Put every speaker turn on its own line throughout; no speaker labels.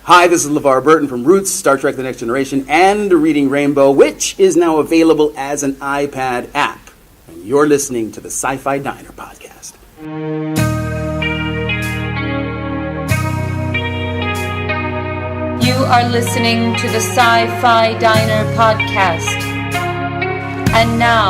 Hi, this is LeVar Burton from Roots, Star Trek The Next Generation, and Reading Rainbow, which is now available as an iPad app. And you're listening to the Sci-Fi Diner podcast.
You are listening to the Sci-Fi Diner podcast. And now,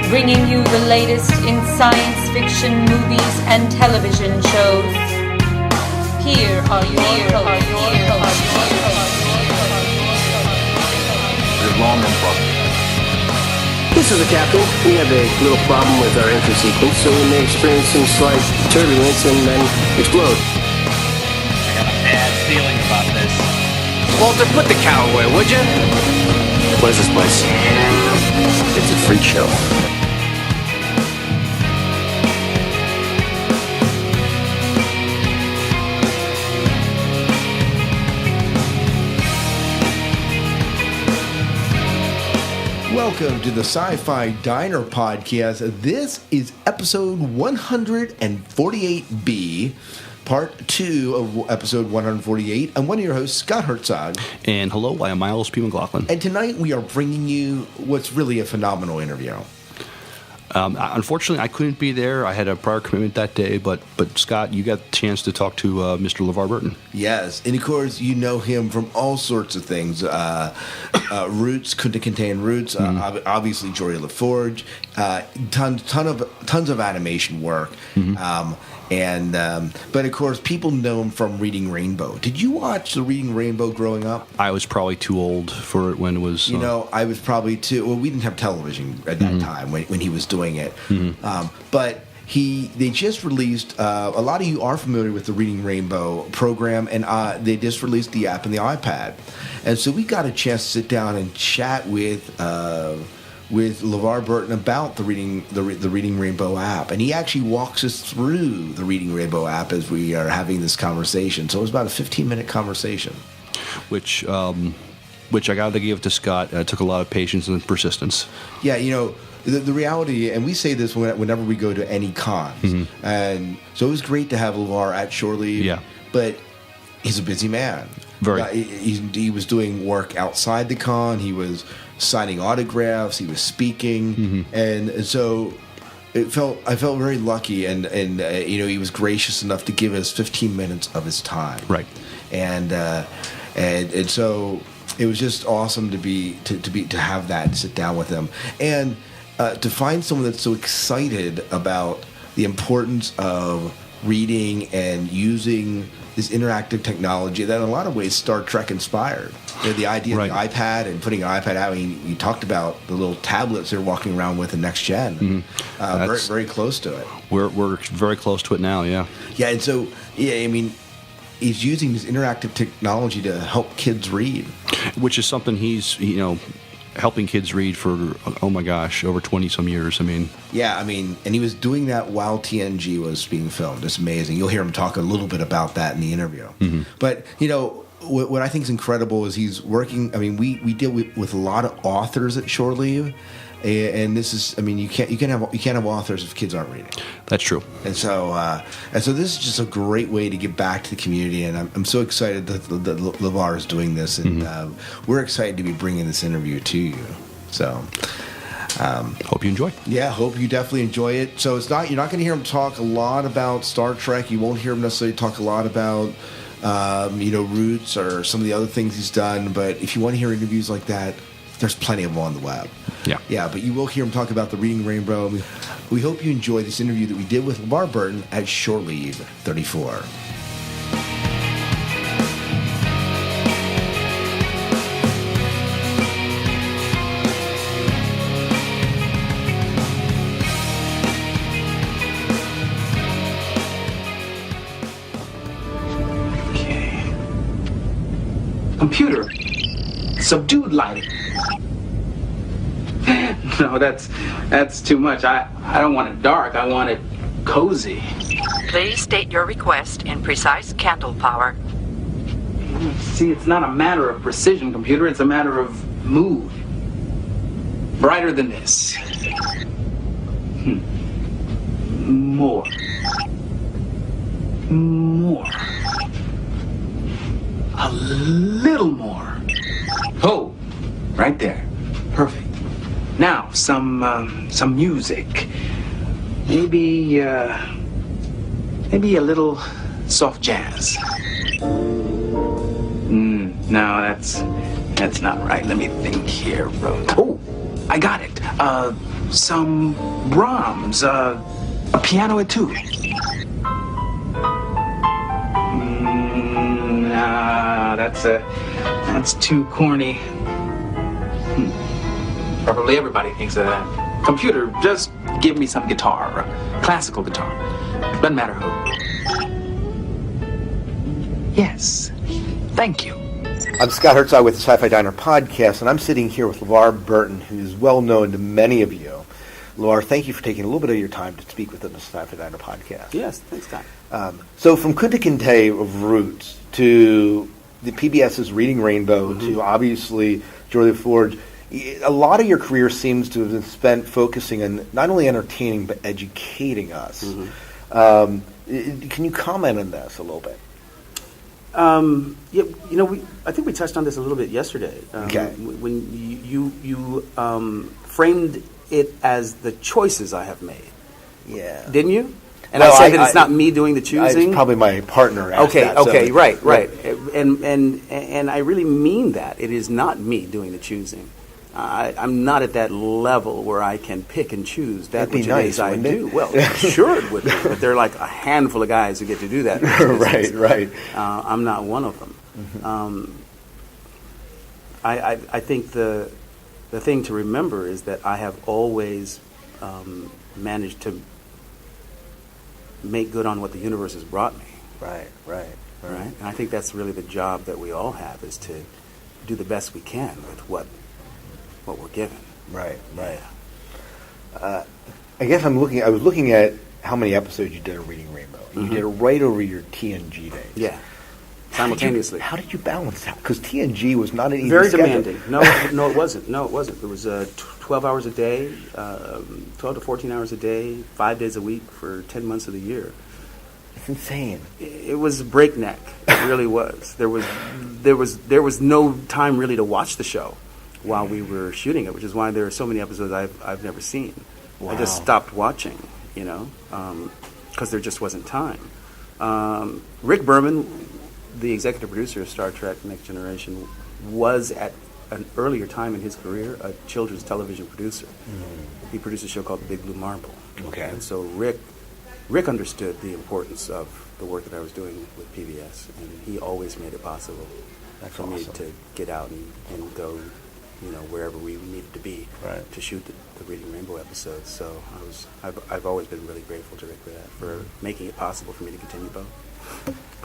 bringing you the latest in science fiction movies and television shows. Here are your hosts.
This is the captain. We have a little problem with our entry sequence, so we may experience some slight turbulence and then explode.
I got a bad feeling about this.
Walter, put the cow away, would you? What is this place? It's a freak show.
Welcome to the Sci-Fi Diner podcast. This is episode 148B, part 2 of episode 148. I'm one of your hosts, Scott Herzog.
And hello, I am Miles P. McLaughlin.
And tonight we are bringing you what's really a phenomenal interview.
Unfortunately, I couldn't be there. I had a prior commitment that day, but Scott, you got the chance to talk to Mr. LeVar Burton.
Yes, and of course you know him from all sorts of things. Roots, Kunta Kinte and Roots, obviously Geordi La Forge, tons of animation work. But of course, people know him from Reading Rainbow. Did you watch the Reading Rainbow growing up?
I was probably too old for it when it was.
I was probably too. Well, we didn't have television at that time when he was doing it. But they just released. A lot of you are familiar with the Reading Rainbow program, and they just released the app on the iPad, and so we got a chance to sit down and chat with LeVar Burton about the Reading Rainbow app, and he actually walks us through the Reading Rainbow app as we are having this conversation. So it was about a 15-minute conversation,
which I got to give to Scott. Took a lot of patience and persistence.
Yeah, the reality, and we say this whenever we go to any cons, and so it was great to have LeVar at shore leave. Yeah, but he's a busy man.
Very.
He was doing work outside the con. He was signing autographs. He was speaking, and so I felt very lucky, and he was gracious enough to give us 15 minutes of his time.
Right,
and so it was just awesome to have that, to sit down with him, and to find someone that's so excited about the importance of reading and using this interactive technology that in a lot of ways Star Trek inspired. The idea of the iPad and putting an iPad out. I mean, you talked about the little tablets they're walking around with in Next Gen. Very, very close to it.
We're very close to it now, yeah.
Yeah, and so, I mean, he's using this interactive technology to help kids read.
Which is something he's, helping kids read for, oh my gosh, over 20-some years. I mean...
Yeah, and he was doing that while TNG was being filmed. It's amazing. You'll hear him talk a little bit about that in the interview. But, what I think is incredible is he's working... we deal with a lot of authors at shore leave, and this is... you can't have authors if kids aren't reading.
That's true.
And so this is just a great way to give back to the community, and I'm so excited that LeVar is doing this, and we're excited to be bringing this interview to you. So...
hope you enjoy.
Yeah, hope you definitely enjoy it. So you're not going to hear him talk a lot about Star Trek. You won't hear him necessarily talk a lot about Roots or some of the other things he's done. But if you want to hear interviews like that, there's plenty of them on the web. Yeah. But you will hear him talk about the Reading Rainbow. We hope you enjoy this interview that we did with LeVar Burton at Shore Leave 34.
Computer, subdued lighting. No, that's too much. I don't want it dark. I want it cozy.
Please state your request in precise candle power.
See, it's not a matter of precision, computer. It's a matter of mood. Brighter than this. More. A little more. Oh, right there. Perfect. Now, some music. Maybe a little soft jazz. No, that's not right. Let me think here. Oh, I got it. Some Brahms, a piano etude. Nah, that's too corny. Probably everybody thinks of that. Computer, just give me some guitar, classical guitar. Doesn't matter who. Yes, thank you.
I'm Scott Herzog with the Sci-Fi Diner podcast, and I'm sitting here with LeVar Burton, who's well known to many of you. LeVar, thank you for taking a little bit of your time to speak with the Sci-Fi Diner podcast.
Yes, thanks, Scott.
So from Kunta Kinte of Roots to the PBS's Reading Rainbow to obviously Geordi La Forge, a lot of your career seems to have been spent focusing on not only entertaining but educating us. Can you comment on this a little bit?
I think we touched on this a little bit yesterday.
Okay.
When you framed it as the choices I have made.
Yeah.
Didn't you? And
Well,
I said that it's not me doing the choosing.
It's probably my partner. Asked
Okay,
that,
okay,
so-
right. And I really mean that. It is not me doing the choosing. I'm not at that level where I can pick and choose that
That'd be
which
nice,
it is I
wouldn't it?
do. Well, sure it would be, but there are like a handful of guys who get to do that. in this business.
Right.
I'm not one of them. I think the thing to remember is that I have always managed to make good on what the universe has brought me.
Right.
Right? And I think that's really the job that we all have, is to do the best we can with what we're given.
Right. I guess I was looking at how many episodes you did of Reading Rainbow. You did it right over your TNG days.
Yeah. Simultaneously.
How did you balance that? Because TNG was not an easy
Very
schedule.
demanding. No, it wasn't. It was 12 hours a day, 12 to 14 hours a day, 5 days a week for 10 months of the year.
It's insane.
It was breakneck. It really was. There was no time really to watch the show while we were shooting it, which is why there are so many episodes I've never seen.
Wow.
I just stopped watching, because there just wasn't time. Rick Berman, the executive producer of Star Trek Next Generation, was at an earlier time in his career a children's television producer. He produced a show called The Big Blue Marble.
Okay.
And so Rick understood the importance of the work that I was doing with PBS, and he always made it possible for me to get out and go, wherever we needed to be to shoot the Reading Rainbow episodes. So I've always been really grateful to Rick for that, for making it possible for me to continue both.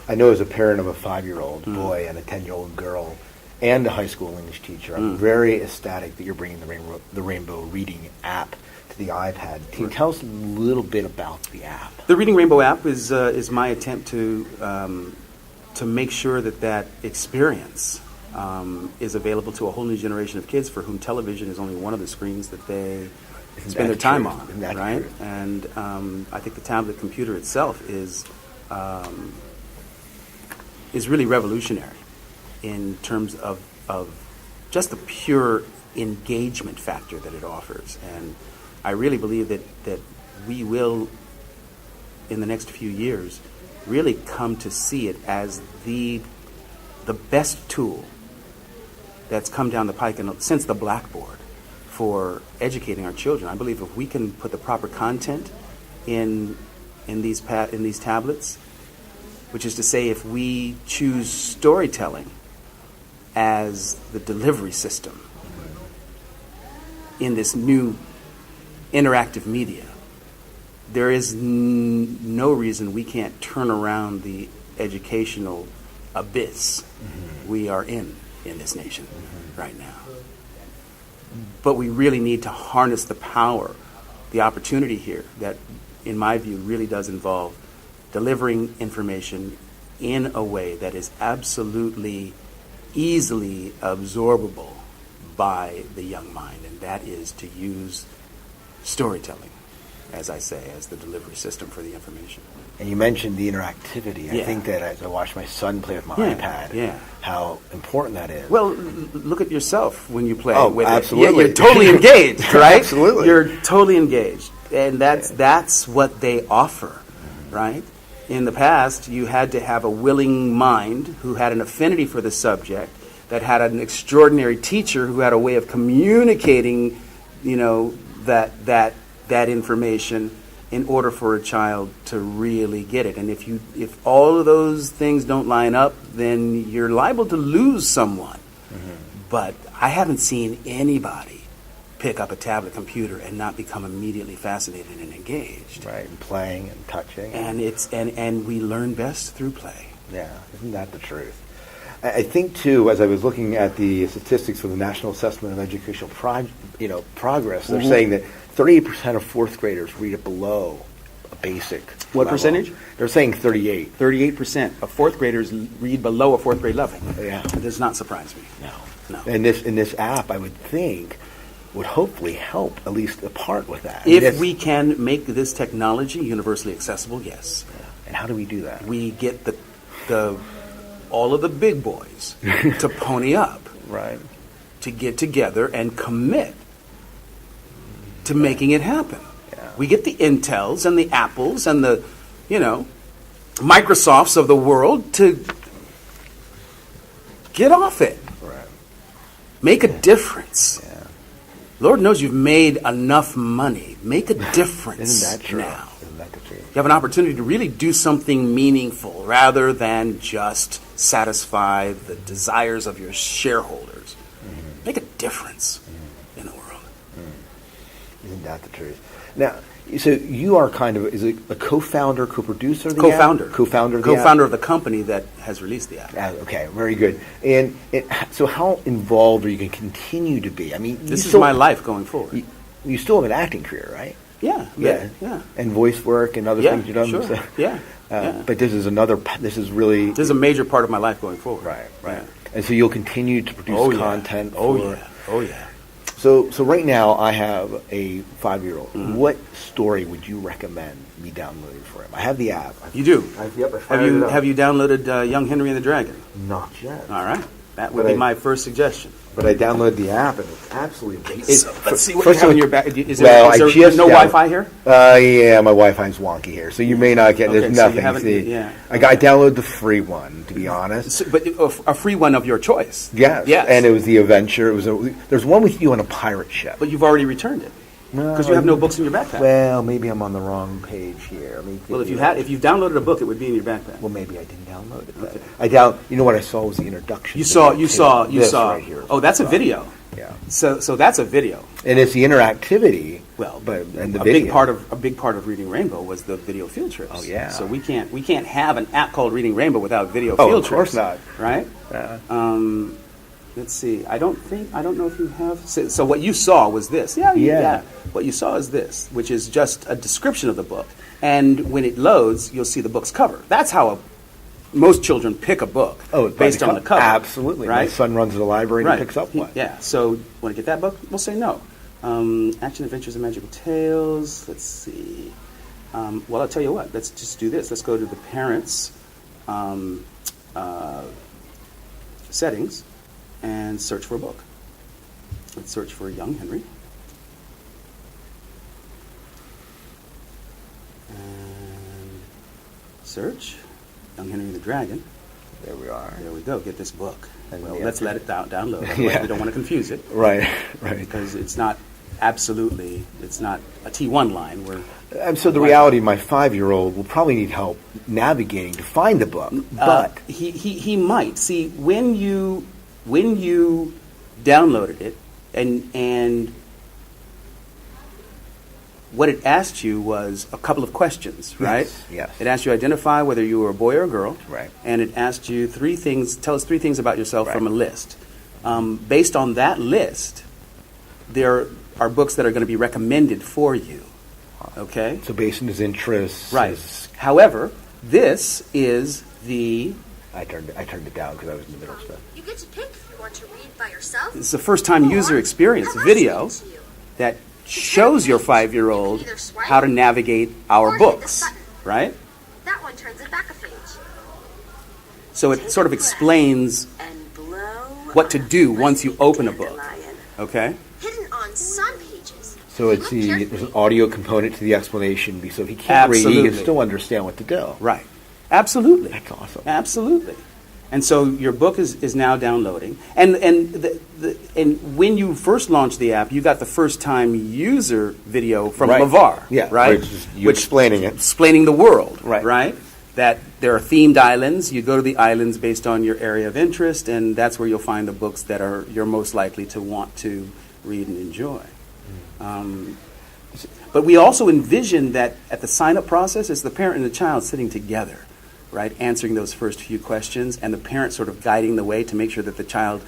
I know as a parent of a 5-year-old boy and a 10-year-old girl and a high school English teacher, I'm very ecstatic that you're bringing the Rainbow Reading app to the iPad. Can you tell us a little bit about the app?
The Reading Rainbow app is my attempt to make sure that experience is available to a whole new generation of kids for whom television is only one of the screens that they spend their time on, right? And I think the tablet computer itself is really revolutionary in terms of just the pure engagement factor that it offers. And I really believe that we will, in the next few years, really come to see it as the best tool that's come down the pike since the blackboard for educating our children. I believe if we can put the proper content in these tablets, which is to say, if we choose storytelling as the delivery system in this new interactive media, there is no reason we can't turn around the educational abyss we are in this nation right now. But we really need to harness the power, the opportunity here that, in my view, really does involve delivering information in a way that is absolutely easily absorbable by the young mind, and that is to use storytelling, as I say, as the delivery system for the information.
And you mentioned the interactivity. I
Yeah.
think that as I watch my son play with my
Yeah,
iPad,
yeah.
how important that is.
Well, look at yourself when you play.
Oh,
with
absolutely.
It. Yeah, you're totally engaged, right?
Absolutely.
You're totally engaged. And that's what they offer, right? In the past, you had to have a willing mind who had an affinity for the subject, that had an extraordinary teacher who had a way of communicating, that information in order for a child to really get it. And if all of those things don't line up, then you're liable to lose someone. But I haven't seen anybody pick up a tablet computer and not become immediately fascinated and engaged.
Right, and playing and touching.
And we learn best through play.
Yeah, isn't that the truth? I think, too, as I was looking at the statistics for the National Assessment of Educational Progress, they're saying that 38% of fourth graders read it below a basic
What
level.
percentage?
They're saying 38.
38% of fourth graders read below a fourth grade level.
Yeah.
That does not surprise me.
No.
No.
And this app, I would think, would hopefully help at least a part with that.
If we can make this technology universally accessible, yes.
And how do we do that?
We get the all of the big boys to pony up,
Right.
to get together and commit to making it happen.
Yeah.
We get the Intels and the Apples and the, Microsofts of the world to get off it.
Right.
Make a difference.
Yeah.
Lord knows you've made enough money. Make a difference.
Isn't that true?
Now?
Isn't that the truth?
You have an opportunity to really do something meaningful rather than just satisfy the desires of your shareholders. Make a difference in the world.
Isn't that the truth? Now, so you are is it a co-founder, co-producer of the
Co-founder.
app? Co-founder of the
Co-founder
app?
of the company that has released the app.
Okay, very good. And so how involved are you going to continue to be? I mean,
This is my life going forward.
You still have an acting career, right?
Yeah.
And voice work and other things you've done.
Sure.
So-
Yeah.
But this is really...
This is a major part of my life going forward.
Right.
Yeah.
And so you'll continue to produce content.
Oh yeah.
So right now I have a 5-year-old.
Mm-hmm.
What story would you recommend me downloading for him? I have the app.
You do.
I
Have you downloaded Young Henry and the Dragon?
Not yet.
All right. That would
But
be
I-
my first suggestion.
But I downloaded the app and it's absolutely amazing.
Let's see what you have in your back. Is
Well,
there
I just
no Wi-Fi here?
Yeah, my Wi-Fi's wonky here, so you may not get.
Okay,
There's
so you
nothing.
haven't-
See,
yeah.
I downloaded the free one, to be honest.
But a free one of your choice.
Yes.
Yes.
And it was the adventure. There's one with you on a pirate ship.
But you've already returned it because you have no books in your backpack.
Well, maybe I'm on the wrong page here. Let me get
Well, if you've downloaded a book, it would be in your backpack.
Well, maybe I didn't download it. But You know what I saw was the introduction.
You
to
saw.
the- this right here.
Oh, that's a video.
Yeah.
So that's a video.
And it's the interactivity.
Well,
and the
a
video.
big part of Reading Rainbow was the video field trips.
Oh, yeah.
So we can't have an app called Reading Rainbow without video
Oh,
field
of course
trips.
not.
Right?
Yeah.
Let's see. I don't know if you have. So what you saw was this. Yeah. What you saw is this, which is just a description of the book. And when it loads, you'll see the book's cover. That's how most children pick a book based on the cover.
Absolutely.
Right?
My son runs to the library and he picks up one.
Yeah. So want to get that book? We'll say no. Action, Adventures, and Magical Tales. Let's see. Well, I'll tell you what. Let's just do this. Let's go to the parents' settings and search for a book. Let's search for Young Henry. And search Young Henry and the Dragon.
There we are.
There we go. Get this book.
And
Well,
the
let's
other-
let it download.
Yeah.
We don't want to confuse it
Right.
because it's not a T1 line.
And so the reality, my 5-year-old will probably need help navigating to find the book. But
he might see when you downloaded it and what it asked you was a couple of questions, right?
Yes.
It asked you to identify whether you were a boy or a girl.
Right.
And it asked you tell us 3 things about yourself
Right.
from a list. Based on that list, there are books that are going to be recommended for you. Okay?
so based on his interests.
Right. However, this is the
I turned it down because I was in the middle of stuff.
You get to pick if you want to read by yourself.
It's the first time user experience video that shows your 5-year-old how to navigate our books, right?
That one turns it back a page.
So it sort of explains what to do once you open a book. Okay?
Hidden on some pages.
So it's there's an audio component to the explanation, so if he can't read, he can still understand what to do.
Right. Absolutely.
That's awesome.
Absolutely. And so your book is now downloading. And when you first launched the app, you got the first time user video from LeVar.
Yeah.
Right?
Which explaining it.
Explaining the world.
Right.
Right? That there are themed islands. You go to the islands based on your area of interest, and that's where you'll find the books that you're most likely to want to read and enjoy. But we also envision that at the sign-up process, it's the parent and the child sitting together, right, answering those first few questions, and the parent sort of guiding the way to make sure that the child,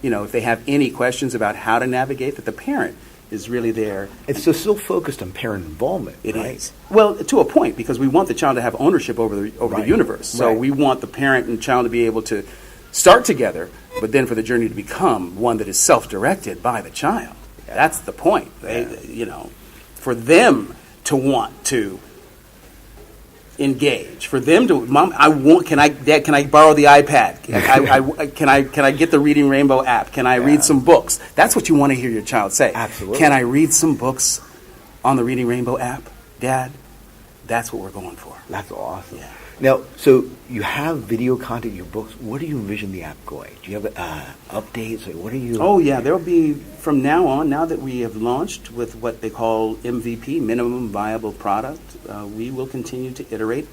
if they have any questions about how to navigate, that the parent is really there.
It's still focused on parent involvement.
It is. Well, to a point, because we want the child to have ownership over the universe. So we want the parent and child to be able to start together, but then for the journey to become one that is self-directed by the child. Yeah. That's the point. For them to want to engage, for them to, Mom, Dad, can I borrow the iPad? Can I get the Reading Rainbow app? Can I read some books? That's what you want to hear your child say.
Absolutely.
Can I read some books on the Reading Rainbow app, Dad? That's what we're going for.
That's awesome.
Yeah.
Now, so you have video content in your books. Where do you envision the app going? Do you have updates? What are you?
Oh, yeah. There will be, from now on, now that we have launched with what they call MVP, Minimum Viable Product, we will continue to iterate,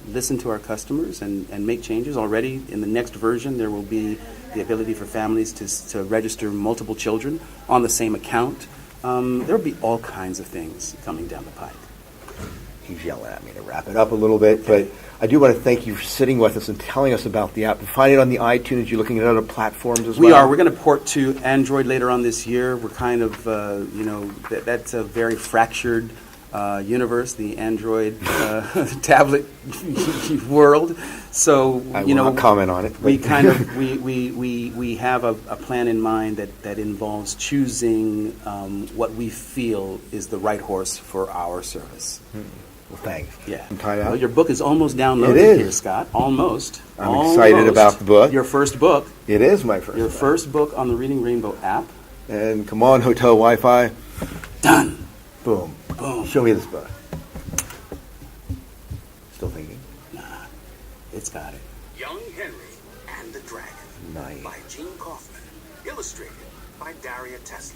listen to our customers and make changes. Already in the next version, there will be the ability for families to register multiple children on the same account. There will be all kinds of things coming down the pike.
He's yelling at me to wrap it up a little bit, but I do want to thank you for sitting with us and telling us about the app. You find it on the iTunes. You're looking at other platforms as well.
We are. We're going to port to Android later on this year. We're kind of, that's a very fractured universe, the Android tablet world. So
I will not comment on it.
We kind of we have a plan in mind that involves choosing what we feel is the right horse for our service.
Well, thanks.
Yeah.
Time out.
Well, your book is almost downloaded here, Scott. Almost.
I'm excited about the book.
Your first book.
It is my first.
Your first book on the Reading Rainbow app.
And come on, Hotel Wi-Fi.
Done.
Boom.
Boom.
Show me this book. Still thinking?
Nah. It's got it.
Young Henry and the Dragon.
Nice.
By Gene Kaufman. Illustrated by Daria Tessler.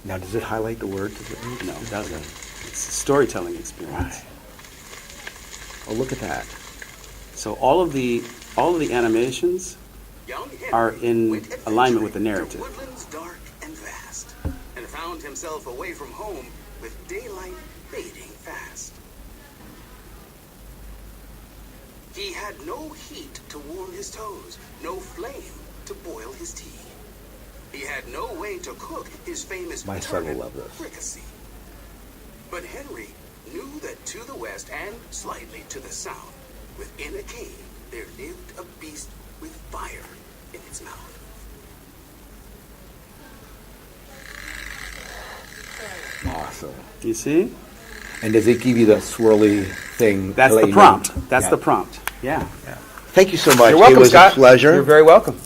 Now, does it highlight the words?
No, it doesn't. It's a storytelling experience.
Oh, look at that.
So all of the animations are in alignment with the narrative.
To woodlands dark and vast, and found himself away from home with daylight fading fast. He had no heat to warm his toes, no flame to boil his tea. He had no way to cook his famous
my son will
turnip
love this.
fricassee. But Henry knew that to the west and slightly to the south, within a cave, there lived a beast with fire in its mouth.
Awesome.
You see?
And does it give you the swirly thing?
That's the prompt. That's the prompt. Yeah.
Thank you so much.
You're welcome,
It was
Scott.
a pleasure.
You're very welcome.